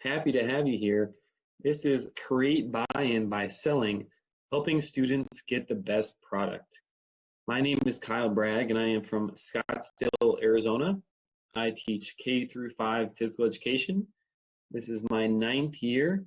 Happy to have you here. This is Create Buy-in by Selling, helping students get the best product. My name is Kyle Bragg, and I am from Scottsdale, Arizona. I teach K through 5 physical education. This is my 9th year,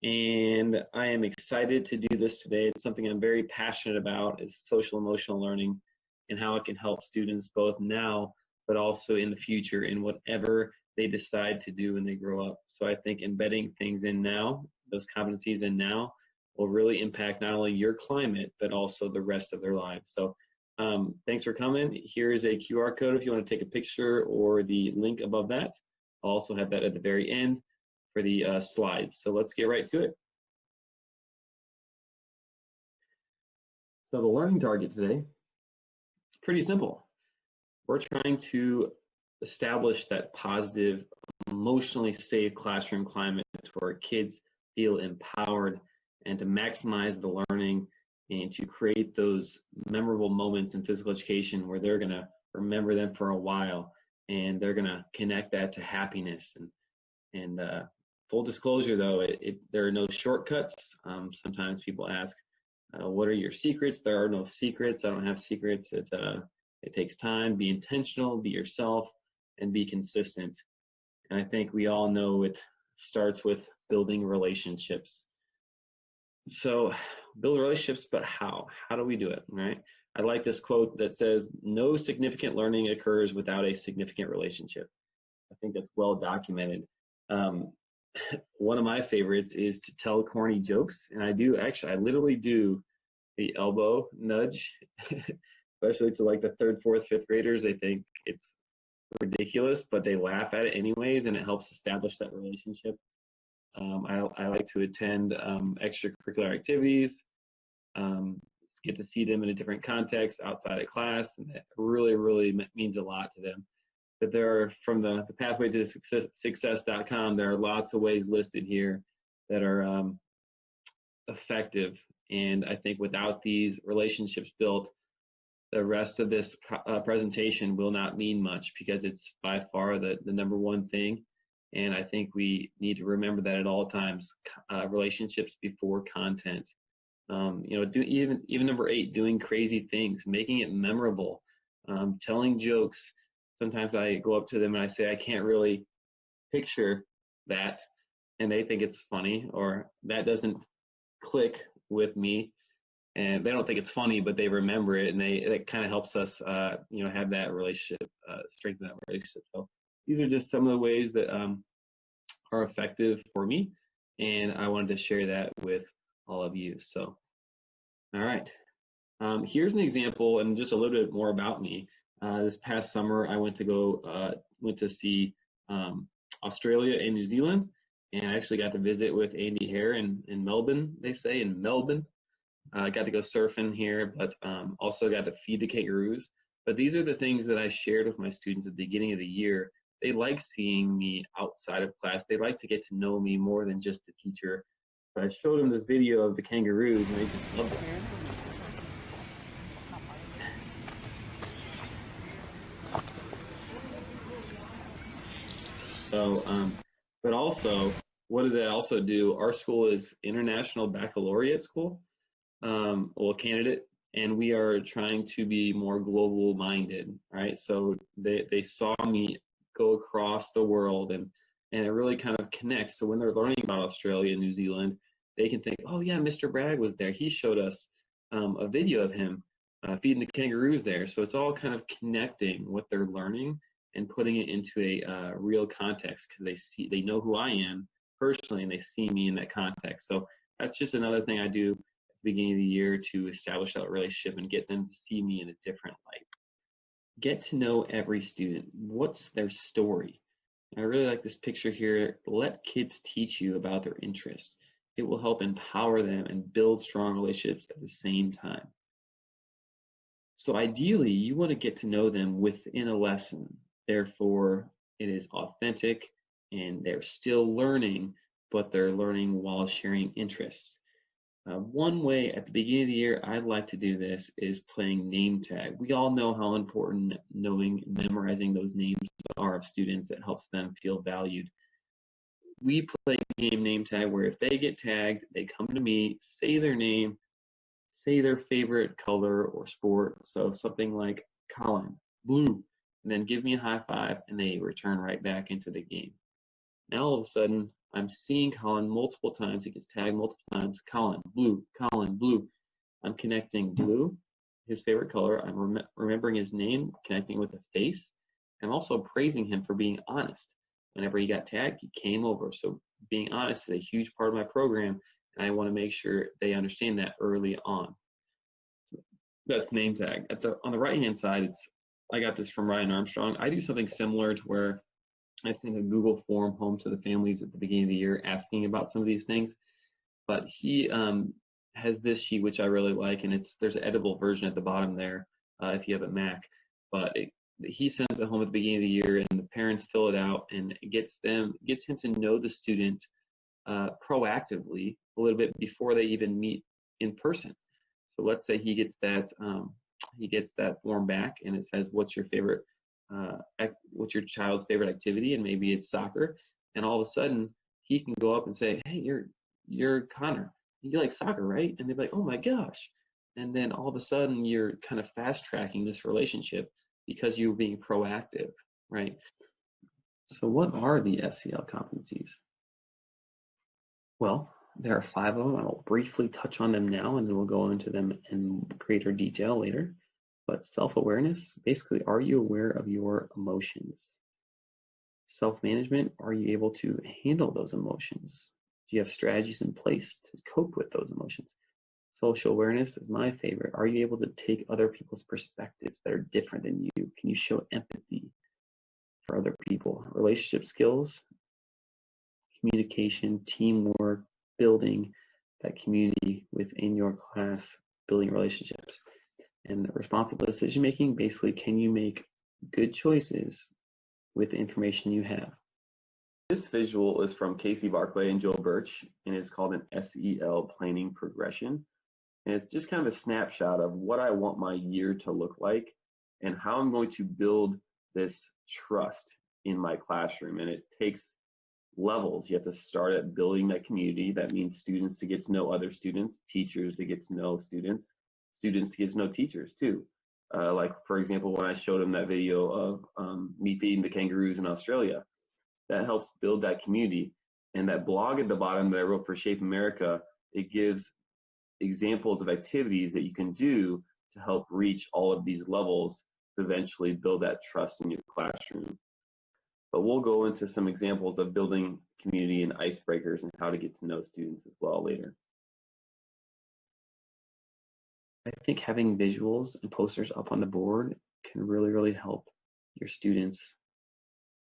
and I am excited to do this today. It's something I'm very passionate about, is social emotional learning and how it can help students both now, but also in the future in whatever they decide to do when they grow up. So I think embedding things in now, those competencies in now, will really impact not only your climate, but also the rest of their lives. So thanks for coming. Here's a QR code if you want to take a picture, or the link above that. I'll also have that at the very end for the slides. So let's get right to it. So the learning target today, it's pretty simple. We're trying to establish that positive, emotionally safe classroom climate where kids feel empowered, and to maximize the learning and to create those memorable moments in physical education where they're going to remember them for a while, and they're going to connect that to happiness. And full disclosure though, there are no shortcuts. Sometimes people ask, what are your secrets? There are no secrets. I don't have secrets. It takes time. Be intentional, be yourself, and be consistent. And I think we all know it starts with building relationships. So build relationships, but how? How do we do it, right? I like this quote that says, no significant learning occurs without a significant relationship. I think that's well documented. One of my favorites is to tell corny jokes. And I literally do the elbow nudge, especially to like the 3rd, 4th, 5th graders. They think it's ridiculous, but they laugh at it anyways, and it helps establish that relationship. I like to attend extracurricular activities, get to see them in a different context outside of class, and that really means a lot to them. But there are, from the pathway to success.com, there are lots of ways listed here that are effective. And I think without these relationships built, the rest of this presentation will not mean much, because it's by far the number one thing. And I think we need to remember that at all times, relationships before content. Even number 8, doing crazy things, making it memorable, telling jokes. Sometimes I go up to them and I say, I can't really picture that, and they think it's funny, or that doesn't click with me. And they don't think it's funny, but they remember it, and it kind of helps us, have that relationship, strengthen that relationship. So these are just some of the ways that are effective for me, and I wanted to share that with all of you. So, all right, here's an example, and just a little bit more about me. This past summer, I went to see Australia and New Zealand, and I actually got to visit with Andy Hare in Melbourne. They say in Melbourne. I got to go surfing here, but also got to feed the kangaroos. But these are the things that I shared with my students at the beginning of the year. They like seeing me outside of class. They like to get to know me more than just the teacher. But I showed them this video of the kangaroos, and they just loved it. So, but also, what did that also do? Our school is International Baccalaureate School. Candidate, and we are trying to be more global minded, right? So they saw me go across the world, and it really kind of connects. So when they're learning about Australia and New Zealand, they can think, oh yeah, Mr. Bragg was there. He showed us a video of him feeding the kangaroos there. So it's all kind of connecting what they're learning and putting it into a real context, because they know who I am personally, and they see me in that context. So that's just another thing I do beginning of the year to establish that relationship and get them to see me in a different light. Get to know every student. What's their story? I really like this picture here. Let kids teach you about their interests. It will help empower them and build strong relationships at the same time. So ideally, you want to get to know them within a lesson. Therefore, it is authentic, and they're still learning, but they're learning while sharing interests. One way at the beginning of the year I'd like to do this is playing name tag. We all know how important knowing and memorizing those names are of students. It helps them feel valued. we play game name tag where if they get tagged, they come to me, say their name, say their favorite color or sport. So something like Colin, blue, and then give me a high five, and they return right back into the game. Now all of a sudden, I'm seeing Colin multiple times. He gets tagged multiple times. Colin, blue, Colin, blue. I'm connecting blue, his favorite color. I'm remembering his name, connecting with a face. I'm also praising him for being honest. Whenever he got tagged, he came over. So being honest is a huge part of my program, and I want to make sure they understand that early on. That's name tag. On the right hand side, I got this from Ryan Armstrong. I do something similar to where I send a Google form home to the families at the beginning of the year asking about some of these things. But he has this sheet which I really like, and there's an editable version at the bottom there if you have a Mac. But he sends it home at the beginning of the year, and the parents fill it out, and it gets him to know the student proactively a little bit before they even meet in person. So let's say he gets that form back, and it says, "What's your child's favorite activity?" And maybe it's soccer. And all of a sudden, he can go up and say, "Hey, you're Connor. You like soccer, right?" And they're like, "Oh my gosh!" And then all of a sudden, you're kind of fast tracking this relationship because you're being proactive, right? So, what are the SEL competencies? Well, there are 5 of them. I'll briefly touch on them now, and then we'll go into them in greater detail later. But self-awareness, basically, are you aware of your emotions? Self-management, are you able to handle those emotions? Do you have strategies in place to cope with those emotions? Social awareness is my favorite. Are you able to take other people's perspectives that are different than you? Can you show empathy for other people? Relationship skills, communication, teamwork, building that community within your class, building relationships. And responsible decision making, basically, can you make good choices with the information you have? This visual is from Casey Barclay and Joel Birch, and it's called an SEL planning progression. And it's just kind of a snapshot of what I want my year to look like and how I'm going to build this trust in my classroom. And it takes levels. You have to start at building that community. That means students to get to know other students, teachers to get to know students, students to get to know teachers too. Like, for example, when I showed them that video of me feeding the kangaroos in Australia, that helps build that community. And that blog at the bottom that I wrote for Shape America, it gives examples of activities that you can do to help reach all of these levels to eventually build that trust in your classroom. But we'll go into some examples of building community and icebreakers and how to get to know students as well later. I think having visuals and posters up on the board can really, really help your students.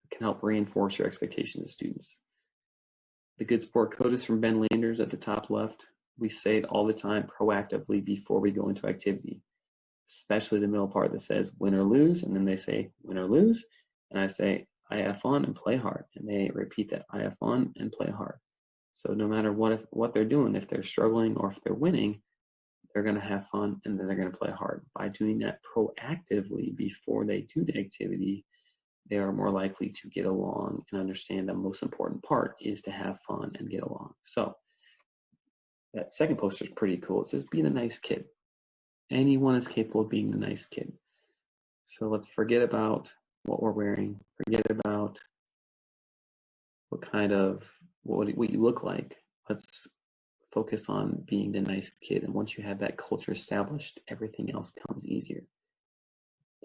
It can help reinforce your expectations of students. The Good Sport Code is from Ben Landers at the top left. We say it all the time proactively before we go into activity, especially the middle part that says win or lose, and then they say win or lose, and I say I have fun and play hard, and they repeat that I have fun and play hard. So no matter what they're doing, if they're struggling or if they're winning, they're going to have fun and then they're going to play hard. By doing that proactively before they do the activity, they are more likely to get along and understand the most important part is to have fun and get along. So that second poster is pretty cool. It says be the nice kid. Anyone is capable of being the nice kid. So let's forget about what we're wearing, forget about what you look like. Let's focus on being the nice kid. And once you have that culture established, everything else comes easier.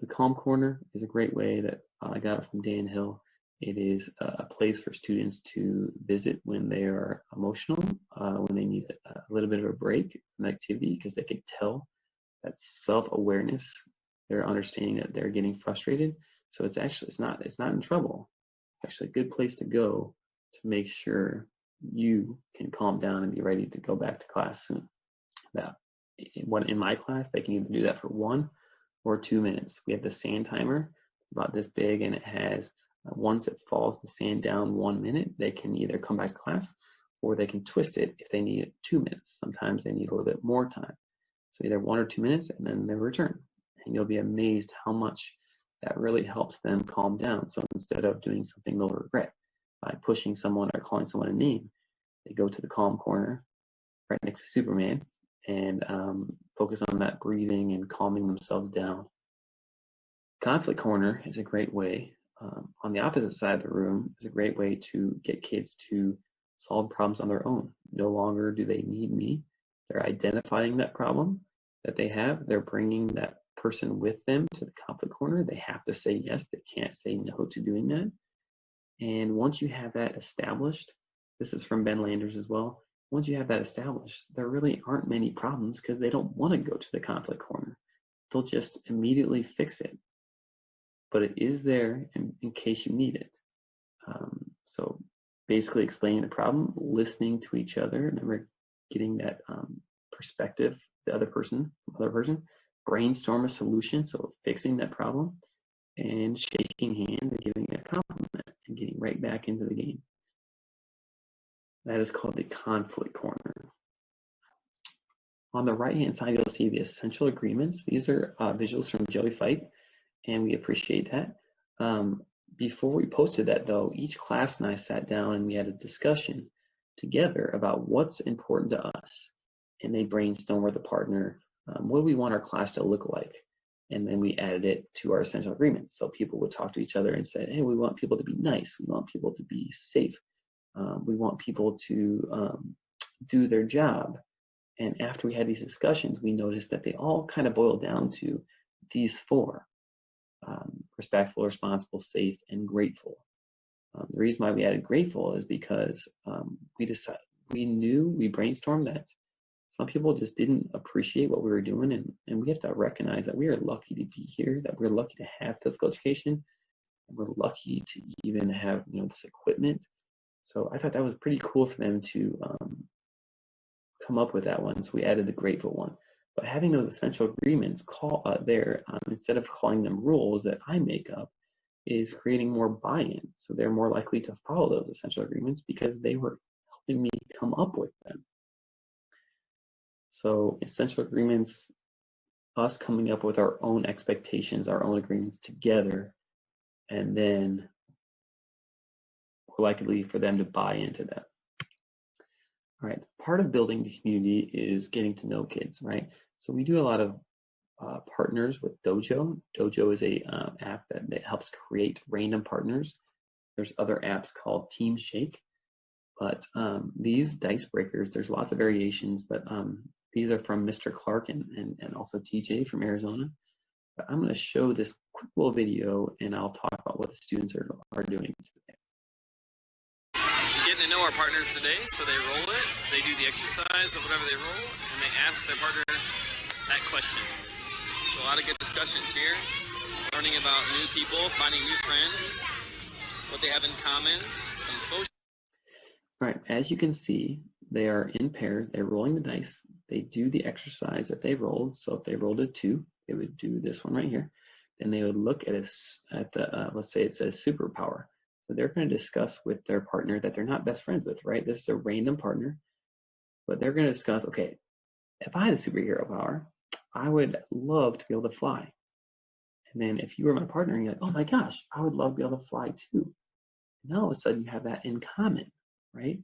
The Calm Corner is a great way that I got it from Dan Hill. It is a place for students to visit when they are emotional, when they need a little bit of a break from activity, because they can tell that self-awareness, they're understanding that they're getting frustrated. So it's not in trouble. It's actually a good place to go to make sure you can calm down and be ready to go back to class soon. Now, in my class, they can either do that for 1 or 2 minutes. We have the sand timer, about this big, and it has, once it falls the sand down 1 minute, they can either come back to class or they can twist it if they need 2 minutes. Sometimes they need a little bit more time. So either 1 or 2 minutes and then they return. And you'll be amazed how much that really helps them calm down. So instead of doing something they'll regret, by pushing someone or calling someone a name. They go to the calm corner right next to Superman and focus on that breathing and calming themselves down. Conflict corner is a great way, on the opposite side of the room, is a great way to get kids to solve problems on their own. No longer do they need me. They're identifying that problem that they have. They're bringing that person with them to the conflict corner. They have to say yes. They can't say no to doing that. And once you have that established, this is from Ben Landers as well. Once you have that established, there really aren't many problems because they don't want to go to the conflict corner. They'll just immediately fix it. But it is there in case you need it. So basically explaining the problem, listening to each other, remember getting that perspective, the other person, brainstorm a solution, so fixing that problem, and shaking hands and giving a compliment and getting right back into the game. That is called the conflict corner. On the right-hand side, you'll see the essential agreements. These are visuals from Joey Fight, and we appreciate that. Before we posted that, though, each class and I sat down and we had a discussion together about what's important to us. And they brainstormed with the partner, what do we want our class to look like? And then we added it to our essential agreements. So people would talk to each other and say, hey, we want people to be nice. We want people to be safe. We want people to do their job. And after we had these discussions, we noticed that they all kind of boiled down to these four: respectful, responsible, safe, and grateful. The reason why we added grateful is because we brainstormed that some people just didn't appreciate what we were doing, and we have to recognize that we are lucky to be here, that we're lucky to have physical education, and we're lucky to even have this equipment. So I thought that was pretty cool for them to come up with that one. So we added the grateful one. But having those essential agreements instead of calling them rules that I make up, is creating more buy-in. So they're more likely to follow those essential agreements because they were helping me come up with them. So essential agreements, us coming up with our own expectations, our own agreements together, and then we're likely for them to buy into that. All right, part of building the community is getting to know kids, right? So we do a lot of partners with Dojo. Dojo is a app that helps create random partners. There's other apps called Team Shake, but these dice breakers, there's lots of variations, but these are from Mr. Clark and also TJ from Arizona. But I'm going to show this quick little video, and I'll talk about what the students are doing today. Getting to know our partners today, so they roll it, they do the exercise of whatever they roll, and they ask their partner that question. So a lot of good discussions here, learning about new people, finding new friends, what they have in common, some social. All right, as you can see, they are in pairs, they're rolling the dice, they do the exercise that they rolled. So if they rolled a 2, they would do this one right here. Then they would look at let's say it says superpower. So they're going to discuss with their partner that they're not best friends with, right? This is a random partner, but they're going to discuss, okay, if I had a superhero power, I would love to be able to fly. And then if you were my partner and you're like, oh my gosh, I would love to be able to fly too. And all of a sudden you have that in common, right?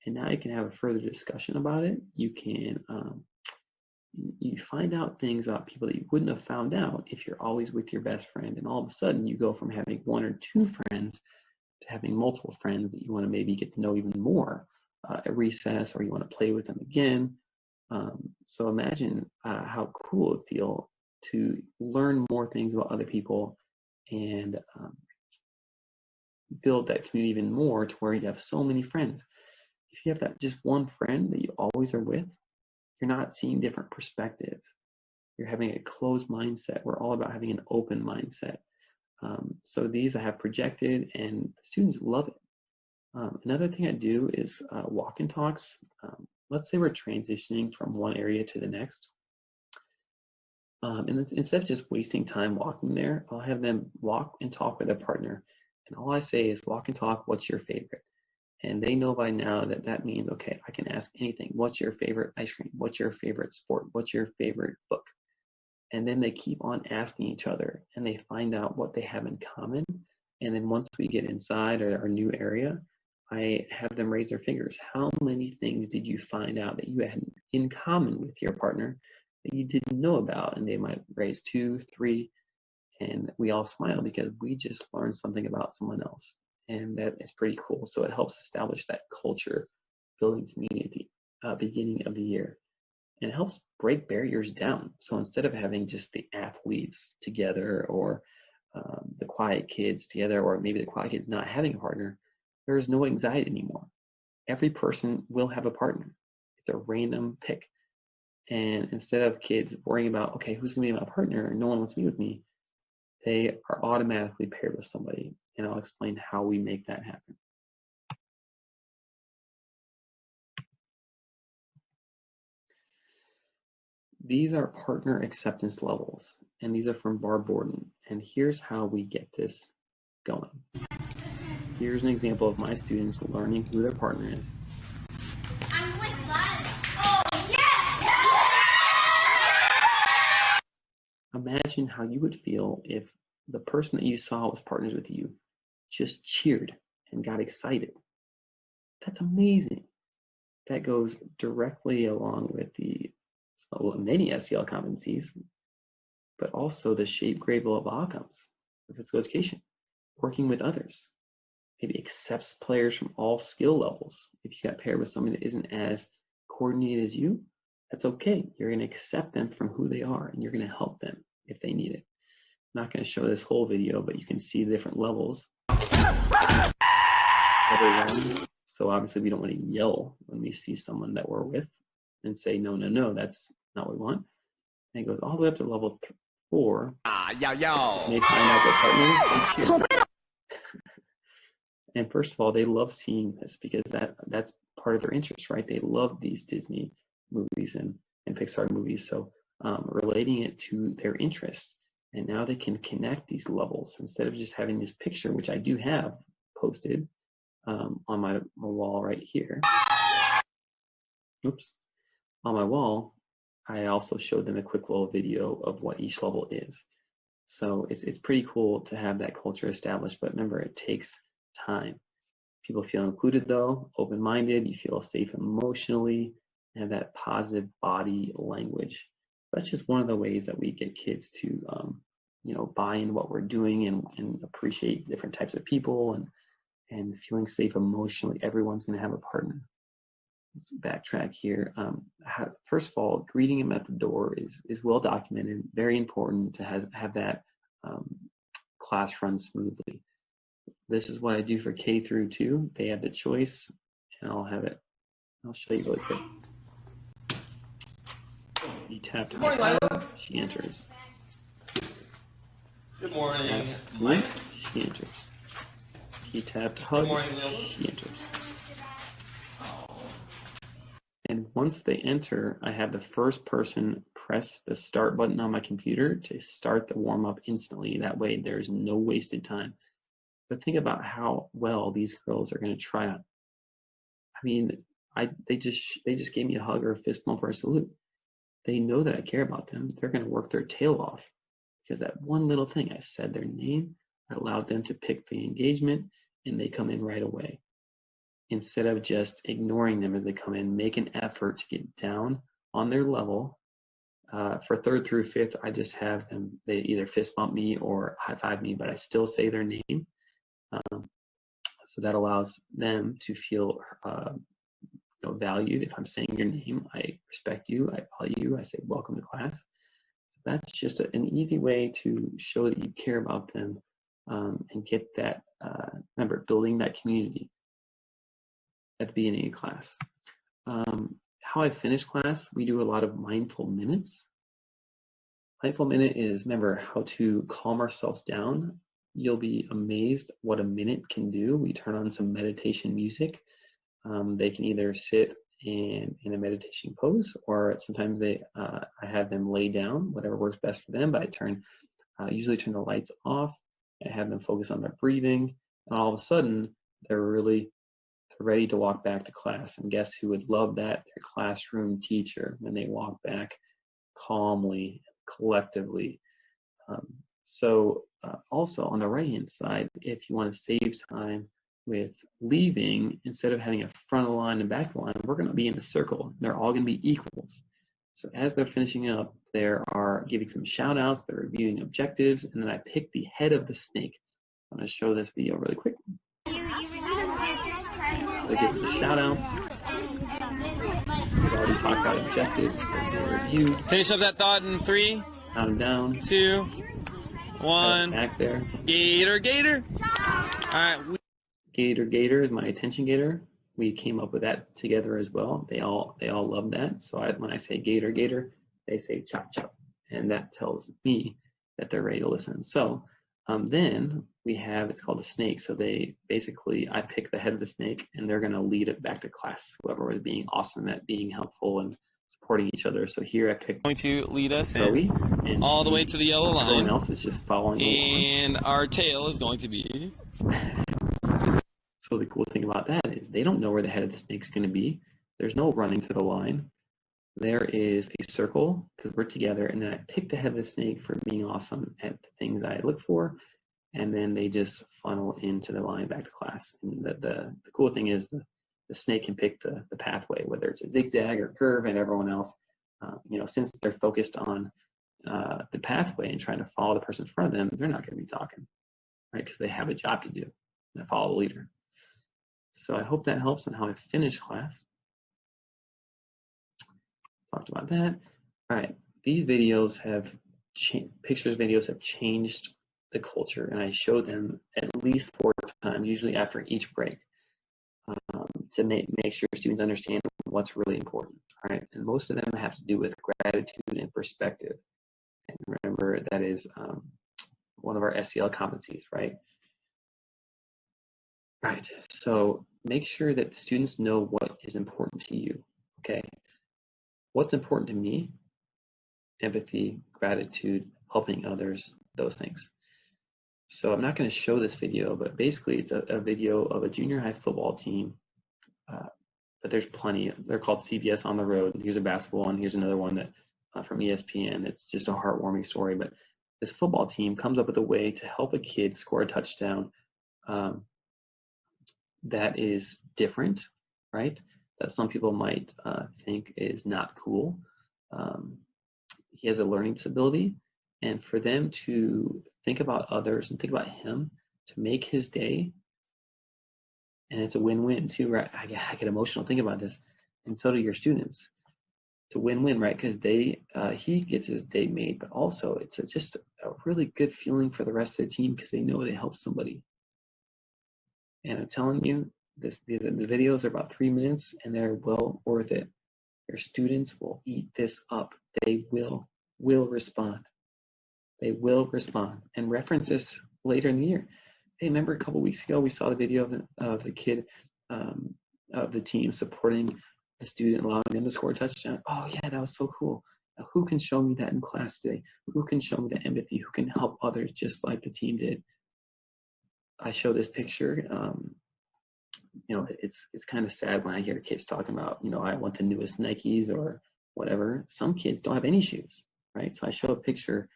And now you can have a further discussion about it. You can you find out things about people that you wouldn't have found out if you're always with your best friend. And all of a sudden you go from having 1 or 2 friends to having multiple friends that you want to maybe get to know even more at recess, or you want to play with them again. So imagine how cool it would feel to learn more things about other people and build that community even more to where you have so many friends. If you have that just one friend that you always are with, you're not seeing different perspectives. You're having a closed mindset. We're all about having an open mindset. So these I have projected, and the students love it. Another thing I do is walk and talks. Let's say we're transitioning from one area to the next. And instead of just wasting time walking there, I'll have them walk and talk with a partner. And all I say is, walk and talk, what's your favorite? And they know by now that that means, okay, I can ask anything. What's your favorite ice cream? What's your favorite sport? What's your favorite book? And then they keep on asking each other, and they find out what they have in common. And then once we get inside our new area, I have them raise their fingers. How many things did you find out that you had in common with your partner that you didn't know about? And they might raise 2, 3, and we all smile because we just learned something about someone else. And that is pretty cool. So it helps establish that culture building community beginning of the year. And it helps break barriers down. So instead of having just the athletes together or the quiet kids together, or maybe the quiet kids not having a partner, there is no anxiety anymore. Every person will have a partner. It's a random pick. And instead of kids worrying about, okay, who's going to be my partner? No one wants to be with me. They are automatically paired with somebody. And I'll explain how we make that happen. These are partner acceptance levels, and these are from Barb Borden. And here's how we get this going. Here's an example of my students learning who their partner is. I'm with Lana. Oh, yes! Imagine how you would feel if the person that you saw was partners with you just cheered and got excited. That's amazing. That goes directly along with the many SEL competencies, but also the shape, grade, level of outcomes of physical education, working with others, maybe accepts players from all skill levels. If you got paired with somebody that isn't as coordinated as you, that's okay. You're going to accept them from who they are, and you're going to help them if they need it. I'm not going to show this whole video, but you can see the different levels. So obviously we don't want to yell when we see someone that we're with and say, no, no, no, that's not what we want. And it goes all the way up to level 4. And they find out their partner. And first of all, they love seeing this because that's part of their interest, right? They love these Disney movies and Pixar movies. So relating it to their interest. And now they can connect these levels instead of just having this picture, which I do have posted on my wall right here. Oops. On my wall, I also showed them a quick little video of what each level is. So it's pretty cool to have that culture established, but remember, it takes time. People feel included though, open-minded, you feel safe emotionally, and have that positive body language. That's just one of the ways that we get kids to buy into what we're doing and appreciate different types of people and feeling safe emotionally. Everyone's going to have a partner. Let's backtrack here. First of all, greeting them at the door is well documented, very important to have that class run smoothly. This is what I do for K through 2. They have the choice, and I'll show you really quick. You tap to high five, she enters. Good morning, Mike. She enters. He tapped hug, she enters. And once they enter, I have the first person press the start button on my computer to start the warm-up instantly. That way there's no wasted time. But think about how well these girls are going to try out. I mean, they just gave me a hug or a fist bump or a salute. They know that I care about them. They're going to work their tail off because that one little thing, I said their name, I allowed them to pick the engagement, and they come in right away. Instead of just ignoring them as they come in, make an effort to get down on their level. For 3rd through 5th, I just have them, they either fist bump me or high five me, but I still say their name. So that allows them to feel valued. If I'm saying your name, I respect you, I value you, I say welcome to class. So that's just an easy way to show that you care about them and get that, remember, building that community at the beginning of class. How I finish class, we do a lot of mindful minutes. Mindful minute is, remember, how to calm ourselves down. You'll be amazed what a minute can do. We turn on some meditation music. They can either sit in a meditation pose, or sometimes I have them lay down, whatever works best for them, but I usually turn the lights off. I have them focus on their breathing, and all of a sudden, they're ready to walk back to class. And guess who would love that? Their classroom teacher, when they walk back calmly, collectively. Also on the right hand side, if you want to save time with leaving, instead of having a front of the line and back of the line, we're going to be in a circle. They're all going to be equals. So as they're finishing up, they are giving some shout outs, they're reviewing objectives, and then I pick the head of the snake. I'm going to show this video really quick. They give us a shout out. We've already talked about objectives, they're reviewed. Finish up that thought in 3, Down, down. 2, 1. Back there. Gator, gator. All right. Gator is my attention gator. We came up with that together as well. They all love that. So when I say gator, gator, they say chop, chop, and that tells me that they're ready to listen. So then we have, it's called a snake. So they basically, I pick the head of the snake, and they're going to lead it back to class. Whoever was being awesome at being helpful and supporting each other. So here I picked Going to lead us Zoe, in all the way to the yellow line. Everyone else is just following And our tail is going to be. So the cool thing about that is they don't know where the head of the snake is going to be. There's no running to the line. There is a circle because we're together, and then I pick the head of the snake for being awesome at the things I look for, and then they just funnel into the line back to class. And the cool thing is the snake can pick the pathway, whether it's a zigzag or curve, and everyone else, since they're focused on the pathway and trying to follow the person in front of them, they're not going to be talking, right? Because they have a job to do, and follow the leader. So I hope that helps on how I finish class. Talked about that. All right, these videos have videos have changed the culture, and I show them at least 4 times, usually after each break, to make sure students understand what's really important. All right, and most of them have to do with gratitude and perspective. And remember, that is one of our SEL competencies, right? Right, so make sure that the students know what is important to you, okay? What's important to me? Empathy, gratitude, helping others, those things. So I'm not going to show this video, but basically it's a video of a junior high football team, but there's plenty. They're called CBS On the Road. Here's a basketball one, here's another one that from ESPN. It's just a heartwarming story, but this football team comes up with a way to help a kid score a touchdown that is different, right? That some people might think is not cool. He has a learning disability, and for them to think about others and think about him to make his day, and it's a win-win too, right? I get emotional thinking about this, and so do your students. It's a win-win, right? Because he gets his day made, but also it's just a really good feeling for the rest of the team because they know they helped somebody. And I'm telling you, the videos are about 3 minutes, and they're well worth it. Your students will eat this up. They will respond. They will respond. And reference this later in the year. Hey, remember a couple weeks ago we saw the video of the kid of the team supporting the student, allowing them to score a touchdown. Oh yeah, that was so cool. Now, who can show me that in class today? Who can show me the empathy? Who can help others just like the team did? I show this picture. It's kind of sad when I hear kids talking about, I want the newest Nikes or whatever. Some kids don't have any shoes, right? So I show a picture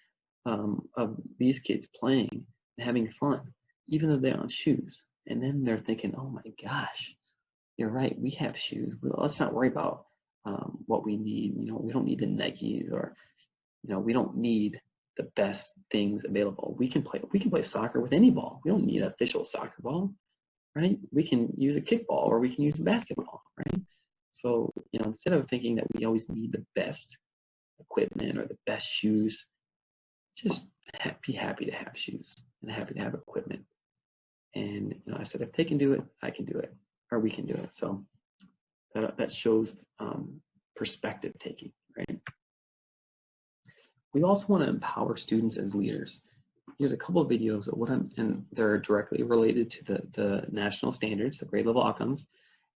of these kids playing and having fun, even though they don't have shoes. And then they're thinking, oh my gosh, you're right, we have shoes. Let's not worry about what we need. We don't need the Nikes, or, we don't need the best things available. We can play soccer with any ball. We don't need an official soccer ball, right? We can use a kickball, or we can use a basketball, right? So, instead of thinking that we always need the best equipment or the best shoes, just be happy to have shoes and happy to have equipment. And I said, if they can do it, I can do it, or we can do it. So that shows perspective taking, right? We also want to empower students as leaders. Here's a couple of videos of and they're directly related to the national standards, the grade level outcomes.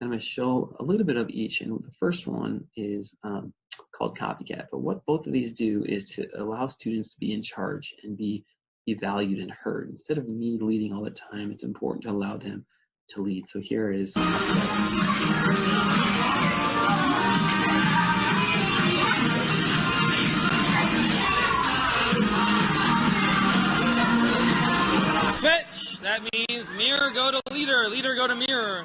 And I'm going to show a little bit of each. And the first one is called Copycat. But what both of these do is to allow students to be in charge and be valued and heard. Instead of me leading all the time, it's important to allow them to lead. So here is switch. That means mirror, go to leader. mirror. Leader, go to mirror.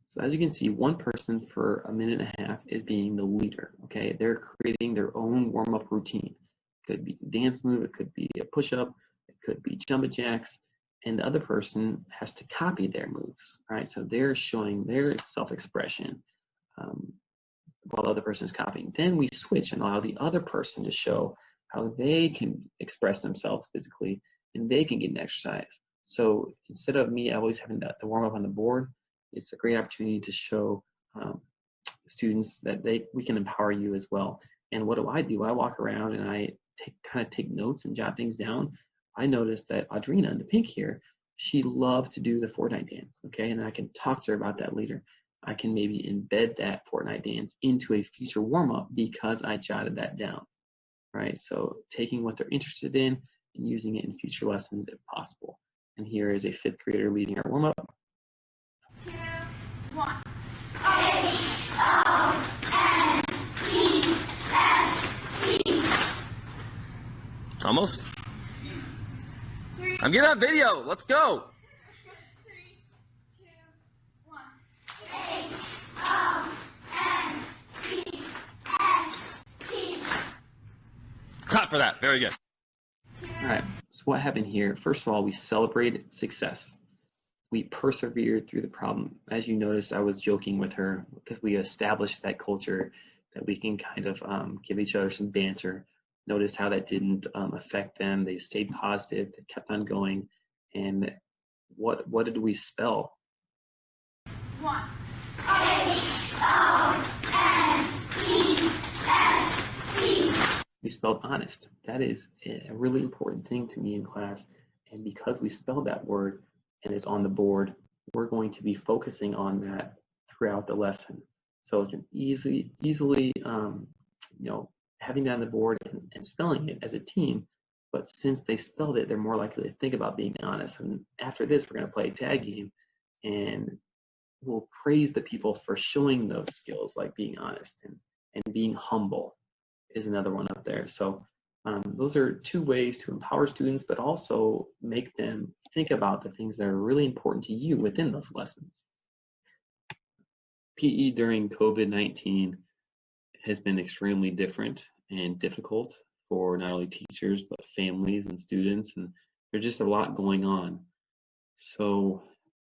So as you can see, one person for a minute and a half is being the leader, okay? They're creating their own warm-up routine. It could be a dance move, it could be a push-up, it could be jumping jacks, and the other person has to copy their moves, right? So they're showing their self-expression while the other person is copying. Then we switch and allow the other person to show how they can express themselves physically and they can get an exercise. So instead of me always having the warm-up on the board, it's a great opportunity to show students that we can empower you as well. And what do? I walk around and I kind of take notes and jot things down. I noticed that Audrina in the pink here, she loved to do the Fortnite dance, okay? And I can talk to her about that later. I can maybe embed that Fortnite dance into a future warm-up because I jotted that down, right? So taking what they're interested in and using it in future lessons if possible. And here is a 5th grader leading our warm-up. 2, 1. Almost. I'm getting on video. Let's go. 3, 2, 1. Clap for that. Very good. All right, so what happened here? First of all, we celebrated success. We persevered through the problem. As you noticed, I was joking with her because we established that culture that we can kind of give each other some banter. Notice how that didn't affect them. They stayed positive, they kept on going. And what did we spell? 1. We spelled honest. That is a really important thing to me in class. And because we spelled that word and it's on the board, we're going to be focusing on that throughout the lesson. So it's an easily having that on the board and spelling it as a team. But since they spelled it, they're more likely to think about being honest. And after this, we're going to play a tag game, and we'll praise the people for showing those skills, like being honest and being humble is another one up there. So those are 2 ways to empower students, but also make them think about the things that are really important to you within those lessons. PE during COVID-19 has been extremely different and difficult for not only teachers, but families and students, and there's just a lot going on. So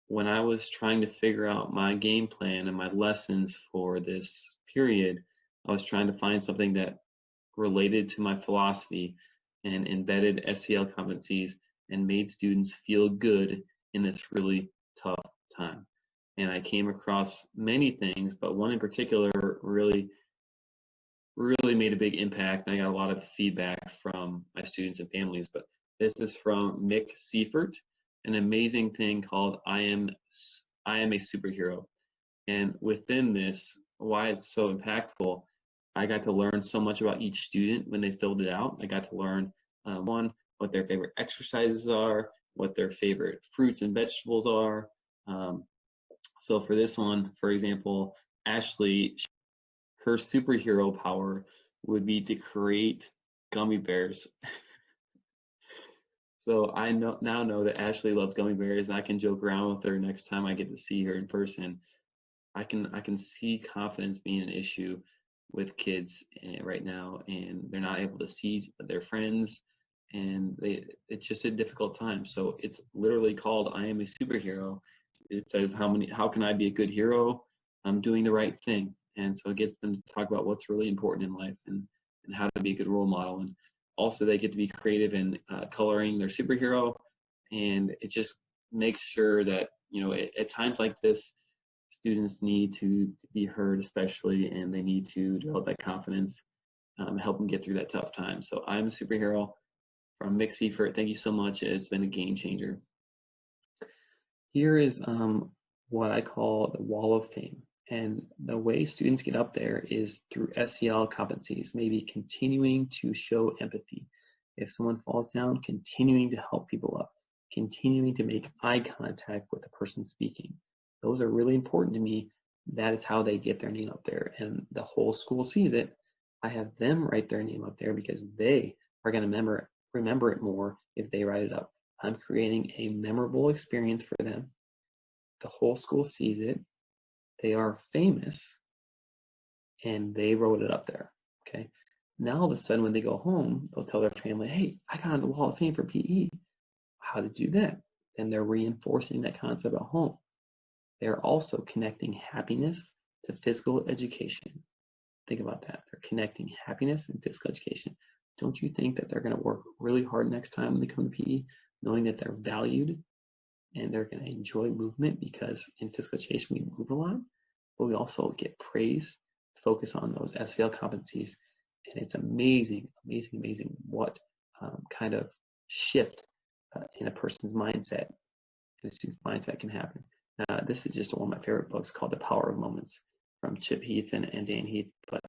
when I was trying to figure out my game plan and my lessons for this period, I was trying to find something that related to my philosophy and embedded SEL competencies and made students feel good in this really tough time. And I came across many things, but one in particular really made a big impact. And I got a lot of feedback from my students and families, but this is from Mick Seifert, an amazing thing called I am a superhero. And within this, why it's so impactful, I got to learn so much about each student when they filled it out. I got to learn what their favorite exercises are, what their favorite fruits and vegetables are. So for this one, for example, Ashley, her superhero power would be to create gummy bears. So I now know that Ashley loves gummy bears, and I can joke around with her next time I get to see her in person. I can see confidence being an issue with kids right now, and they're not able to see their friends, and it's just a difficult time. So it's literally called I am a superhero. It says how can I be a good hero? I'm doing the right thing. And so it gets them to talk about what's really important in life and how to be a good role model. And also they get to be creative in coloring their superhero, and it just makes sure that at times like this, students need to be heard, especially, and they need to develop that confidence, help them get through that tough time. So I'm a superhero from Mick Seifert. Thank you so much. It's been a game changer. Here is what I call the wall of fame. And the way students get up there is through SEL competencies, maybe continuing to show empathy. If someone falls down, continuing to help people up, continuing to make eye contact with the person speaking. Those are really important to me. That is how they get their name up there, and the whole school sees it. I have them write their name up there because they are going to remember it more if they write it up. I'm creating a memorable experience for them. the whole school sees it, they are famous, and they wrote it up there, okay? Now all of a sudden when they go home, they'll tell their family, hey, I got on the Wall of Fame for PE. How did you do that? Then they're reinforcing that concept at home. They're also connecting happiness to physical education. Think about that. They're connecting happiness and physical education. Don't you think that they're going to work really hard next time when they come to PE, knowing that they're valued and they're going to enjoy movement, because in physical education we move a lot, but we also get praise, focus on those SEL competencies. And it's amazing, amazing, amazing what kind of shift in a person's mindset, in a student's mindset can happen. This is just one of my favorite books called The Power of Moments from Chip Heath and Dan Heath, but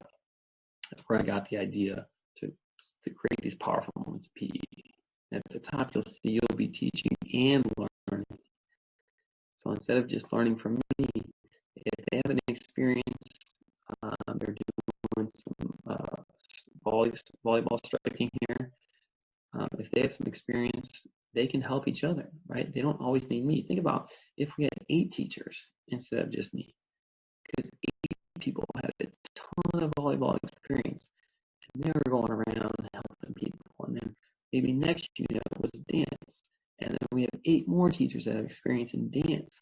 that's where I got the idea to create these powerful moments of PE. At the top, you'll see you'll be teaching and learning. So instead of just learning from me, if they have an experience, they're doing some volleyball striking here. If they have some experience, they can help each other, right? They don't always need me. Think about if we had 8 teachers instead of just me, because 8 people had a ton of volleyball experience, and they were going around helping people. And then maybe next unit was dance, and then we have 8 more teachers that have experience in dance.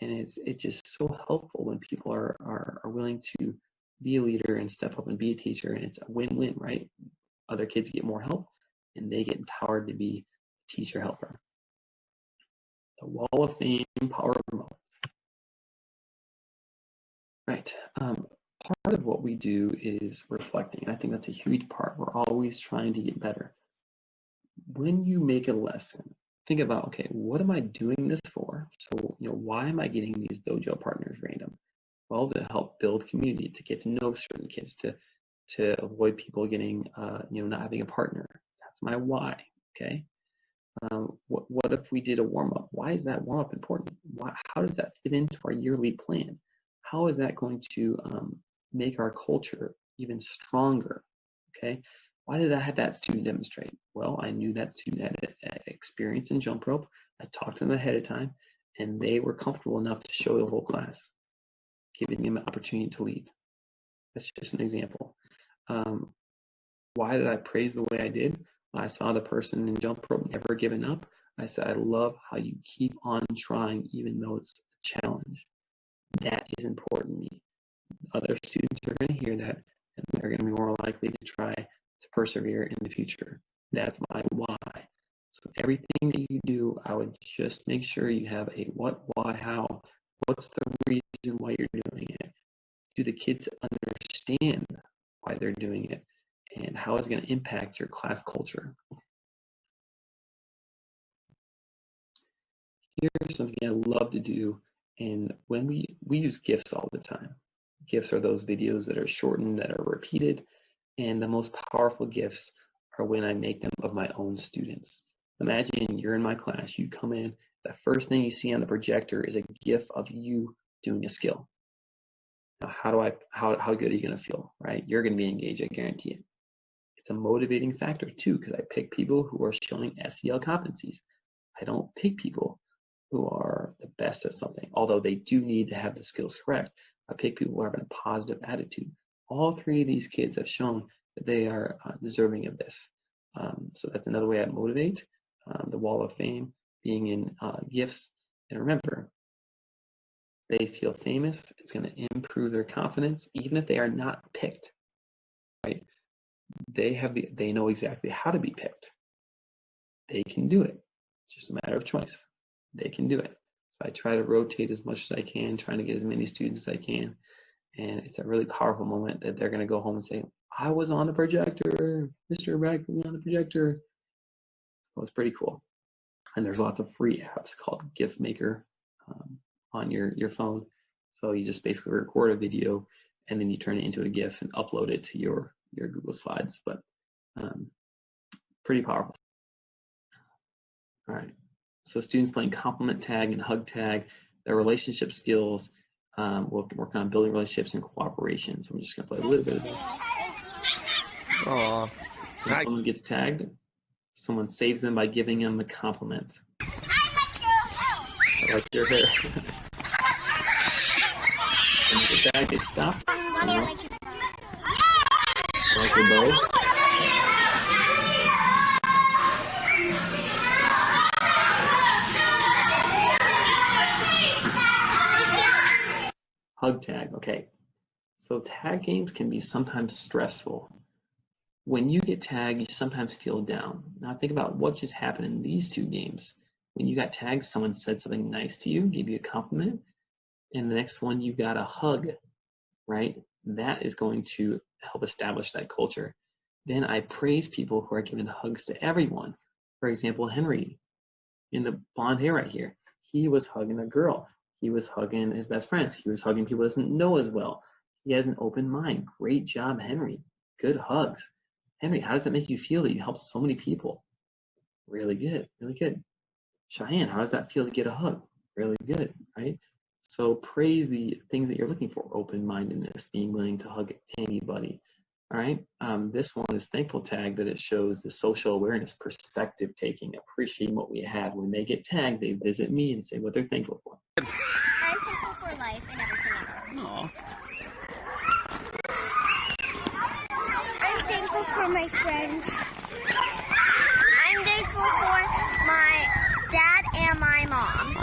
And it's just so helpful when people are willing to be a leader and step up and be a teacher, and it's a win-win, right? Other kids get more help, and they get empowered to be a teacher helper. The Wall of Fame, power of moments. Right. Part of what we do is reflecting. I think that's a huge part. We're always trying to get better. When you make a lesson, think about, okay, what am I doing this for? So, why am I getting these dojo partners random? Well, to help build community, to get to know certain kids, to avoid people getting, not having a partner. That's my why, okay? What if we did a warm-up? Why is that warm-up important? How does that fit into our yearly plan? How is that going to make our culture even stronger, okay? Why did I have that student demonstrate? Well, I knew that student had experience in jump rope. I talked to them ahead of time, and they were comfortable enough to show the whole class, giving them an opportunity to lead. That's just an example. Why did I praise the way I did? I saw the person in jump rope never giving up. I said, I love how you keep on trying even though it's a challenge. That is important to me. Other students are going to hear that, and they're going to be more likely to try to persevere in the future. That's my why. So everything that you do, I would just make sure you have a what, why, how. What's the reason why you're doing it? Do the kids understand why they're doing it? And how it's going to impact your class culture? Here's something I love to do, and when we use GIFs all the time. GIFs are those videos that are shortened, that are repeated, and the most powerful GIFs are when I make them of my own students. Imagine you're in my class, you come in, the first thing you see on the projector is a GIF of you doing a skill. Now, how good are you going to feel, right? You're going to be engaged, I guarantee it. It's a motivating factor too, because I pick people who are showing SEL competencies. I don't pick people who are the best at something, although they do need to have the skills correct. I pick people who have a positive attitude. All 3 of these kids have shown that they are deserving of this. So that's another way I motivate. The Wall of Fame, being in gifts. And remember, they feel famous. It's going to improve their confidence, even if they are not picked, right? They know exactly how to be picked. They can do it. It's just a matter of choice. They can do it. So I try to rotate as much as I can, trying to get as many students as I can. And it's a really powerful moment that they're going to go home and say, I was on the projector, Mr. Rag was on the projector. Well, it's pretty cool. And there's lots of free apps called GIF Maker on your phone. So you just basically record a video and then you turn it into a GIF and upload it to your Google Slides. But pretty powerful. All right. So students playing compliment tag and hug tag, their relationship skills. We'll work on building relationships and cooperation. So I'm just going to play a little bit of this. Aww. When someone gets tagged, someone saves them by giving them a compliment. I like your hair. When you get tag, they stop. Mommy, I like your Like your bow. Hug tag. Okay. So tag games can be sometimes stressful. When you get tagged, you sometimes feel down. Now think about what just happened in these two games. When you got tagged, someone said something nice to you, gave you a compliment, and the next one you got a hug, right? That is going to help establish that culture. Then I praise people who are giving hugs to everyone. For example, Henry in the blonde hair right here, he was hugging a girl. He was hugging his best friends. He was hugging people he doesn't know as well. He has an open mind. Great job, Henry. Good hugs. Henry, how does that make you feel that you helped so many people? Really good, really good. Cheyenne, how does that feel to get a hug? Really good, right? So praise the things that you're looking for: open-mindedness, being willing to hug anybody. All right. This one is thankful tag, that it shows the social awareness, perspective taking, appreciating what we have. When they get tagged, they visit me and say what they're thankful for. I'm thankful for life and everything in it. Aw. I'm thankful for my friends. I'm thankful for my dad and my mom.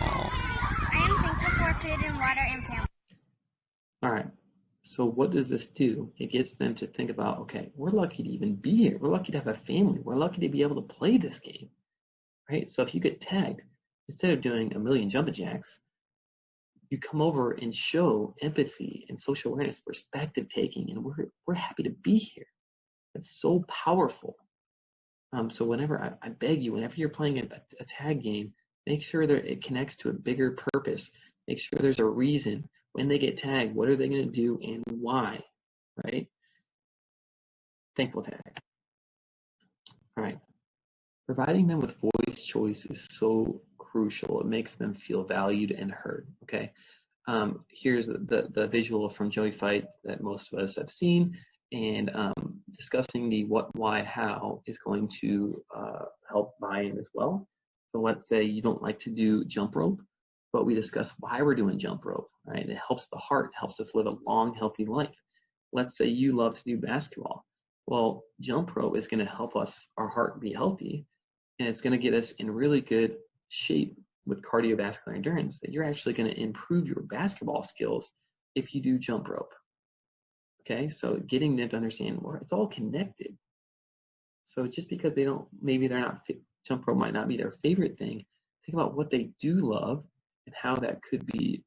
I am thankful for food and water and family. All right. So what does this do? It gets them to think about, okay, we're lucky to even be here. We're lucky to have a family. We're lucky to be able to play this game, right? So if you get tagged, instead of doing a million jumping jacks, you come over and show empathy and social awareness, perspective taking, and we're happy to be here. It's so powerful. So whenever I beg you, whenever you're playing a tag game, make sure that it connects to a bigger purpose. Make sure there's a reason. When they get tagged, what are they going to do and why, right? Thankful tag. All right. Providing them with voice choice is so crucial. It makes them feel valued and heard, okay? Here's the visual from Joey Fight that most of us have seen, and discussing the what, why, how is going to help buy-in as well. So let's say you don't like to do jump rope, but we discuss why we're doing jump rope, right? It helps the heart, helps us live a long, healthy life. Let's say you love to do basketball. Well, jump rope is going to help us, our heart, be healthy, and it's going to get us in really good shape with cardiovascular endurance, that you're actually going to improve your basketball skills if you do jump rope. Okay, so getting them to understand more, it's all connected. So just because they don't, maybe they're not, jump rope might not be their favorite thing, think about what they do love and how that could be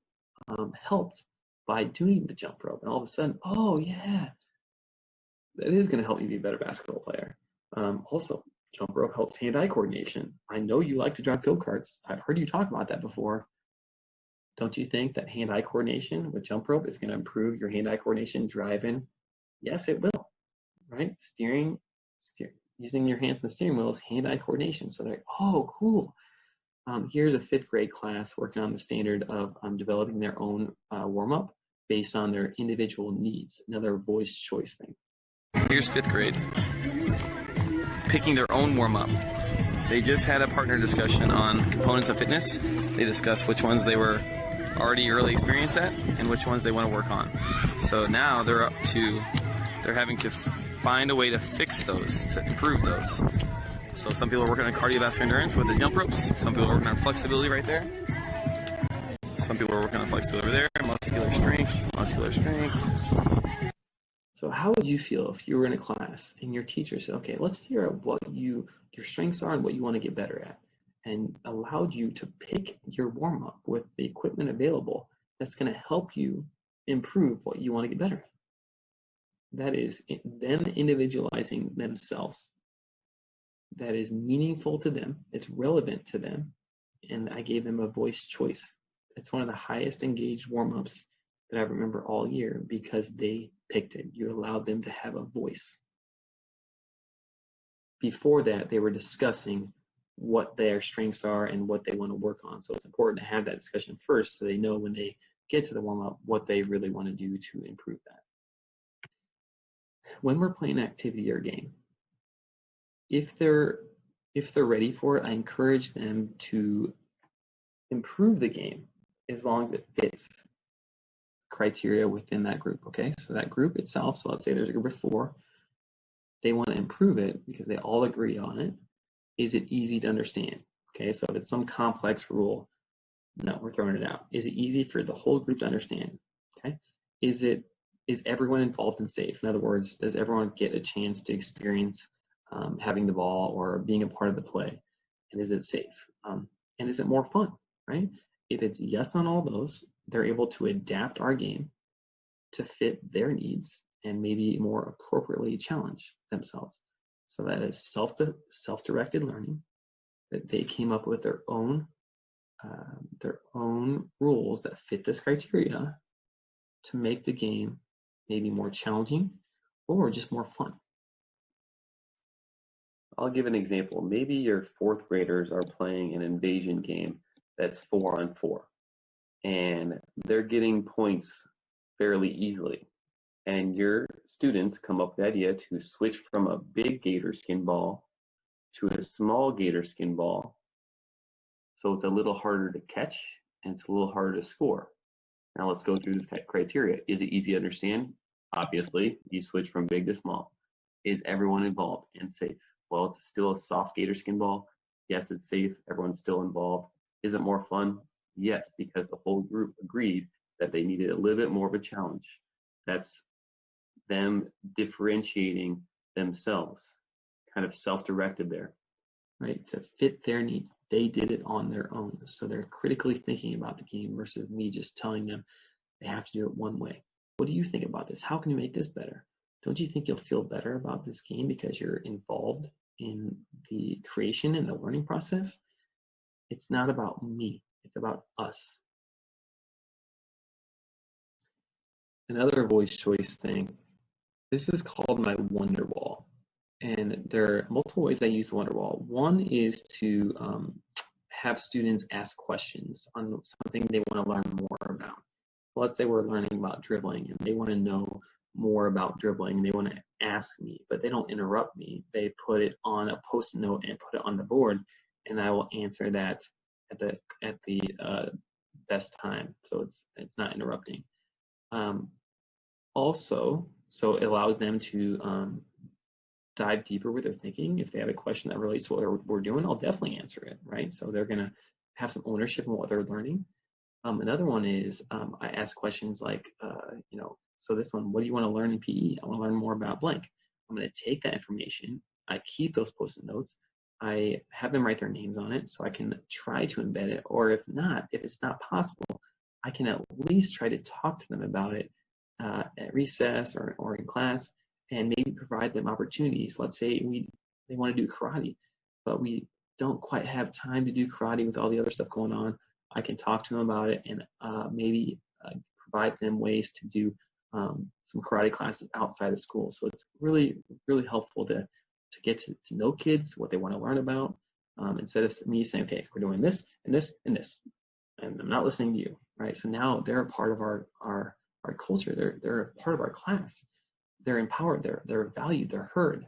helped by doing the jump rope. And all of a sudden, oh yeah, that is going to help you be a better basketball player. Also, jump rope helps hand-eye coordination. I know you like to drive go-karts. I've heard you talk about that before. Don't you think that hand-eye coordination with jump rope is going to improve your hand-eye coordination driving? Yes, it will, right? Using your hands in the steering wheel is hand-eye coordination. So they're like, oh, cool. Here's a 5th grade class working on the standard of developing their own warm-up based on their individual needs. Another voice choice thing. Here's 5th grade, picking their own warm-up. They just had a partner discussion on components of fitness. They discussed which ones they were already really experienced at and which ones they want to work on. So now they're having to find a way to fix those, to improve those. So some people are working on cardiovascular endurance with the jump ropes. Some people are working on flexibility right there. Some people are working on flexibility over there, muscular strength. So how would you feel if you were in a class and your teacher said, okay, let's figure out what your strengths are and what you want to get better at, and allowed you to pick your warm-up with the equipment available that's going to help you improve what you want to get better at? That is them individualizing themselves. That is meaningful to them. It's relevant to them. And I gave them a voice choice. It's one of the highest engaged warm-ups that I remember all year because they picked it. You allowed them to have a voice. Before that, they were discussing what their strengths are and what they want to work on. So it's important to have that discussion first so they know when they get to the warm-up what they really want to do to improve that. When we're playing an activity or game, if they're ready for it, I encourage them to improve the game as long as it fits criteria within that group, okay? So that group itself, so let's say there's a group of 4, they want to improve it because they all agree on it. Is it easy to understand? Okay, so if it's some complex rule, no, we're throwing it out. Is it easy for the whole group to understand? Okay, is everyone involved and safe? In other words, does everyone get a chance to experience having the ball or being a part of the play? And is it safe? And is it more fun, right? If it's yes on all those, they're able to adapt our game to fit their needs and maybe more appropriately challenge themselves. So that is self-directed learning, that they came up with their own rules that fit this criteria to make the game maybe more challenging or just more fun. I'll give an example. Maybe your 4th graders are playing an invasion game that's 4-on-4, and they're getting points fairly easily. And your students come up with the idea to switch from a big gator skin ball to a small gator skin ball. So it's a little harder to catch and it's a little harder to score. Now let's go through the criteria. Is it easy to understand? Obviously, you switch from big to small. Is everyone involved and safe? Well, it's still a soft gator skin ball. Yes, it's safe. Everyone's still involved. Is it more fun? Yes, because the whole group agreed that they needed a little bit more of a challenge. That's them differentiating themselves, kind of self-directed there, right? To fit their needs. They did it on their own. So they're critically thinking about the game versus me just telling them they have to do it one way. What do you think about this? How can you make this better? Don't you think you'll feel better about this game because you're involved in the creation and the learning process? It's not about me, it's about us. Another voice choice thing, this is called my wonder wall. And there are multiple ways I use the wonder wall. One is to have students ask questions on something they want to learn more about. Let's say we're learning about dribbling and they want to know more about dribbling and they want to ask me, but they don't interrupt me. They put it on a post-it note and put it on the board, and I will answer that at the best time. So it's not interrupting. Also, so it allows them to dive deeper with their thinking. If they have a question that relates to what we're doing, I'll definitely answer it, right? So they're gonna have some ownership in what they're learning. Another one is I ask questions like, so this one, what do you want to learn in PE? I want to learn more about blank. I'm going to take that information. I keep those post-it notes. I have them write their names on it so I can try to embed it. Or if not, if it's not possible, I can at least try to talk to them about it at recess or in class and maybe provide them opportunities. Let's say they want to do karate, but we don't quite have time to do karate with all the other stuff going on. I can talk to them about it and maybe provide them ways to do some karate classes outside of school. So it's really, really helpful to get to know kids, what they want to learn about, instead of me saying, okay, we're doing this and this and this, and I'm not listening to you, right? So now they're a part of our culture. They're a part of our class. They're empowered. They're valued. They're heard.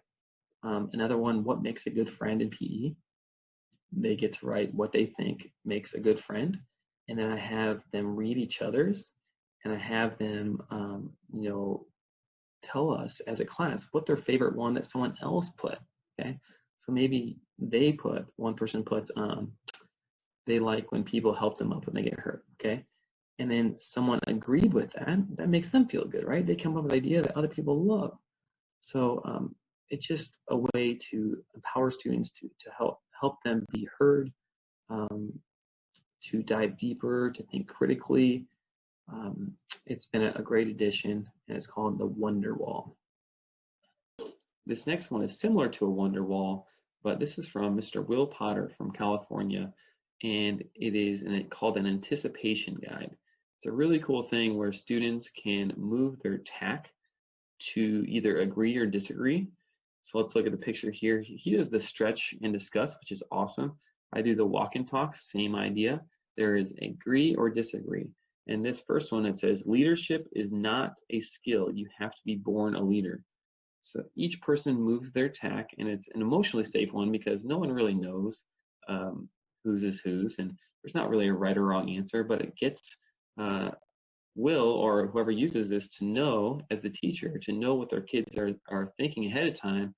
Another one, what makes a good friend in PE? They get to write what they think makes a good friend, and then I have them read each other's, and I have them, tell us as a class what their favorite one that someone else put. Okay, so maybe one person puts, they like when people help them up when they get hurt. Okay, and then someone agreed with that. That makes them feel good, right? They come up with an idea that other people love. So it's just a way to empower students to help them be heard, to dive deeper, to think critically. It's been a great addition, and it's called the Wonder Wall. This next one is similar to a Wonder Wall, but this is from Mr. Will Potter from California, and it is called an anticipation guide. It's a really cool thing where students can move their tack to either agree or disagree. So let's look at the picture here. He does the stretch and discuss, which is awesome. I do the walk and talk, same idea. There is agree or disagree. And this first one, it says, leadership is not a skill. You have to be born a leader. So each person moves their tack, and it's an emotionally safe one because no one really knows whose is whose, and there's not really a right or wrong answer, but it gets Will, or whoever uses this, to know, as the teacher, to know what their kids are thinking ahead of time,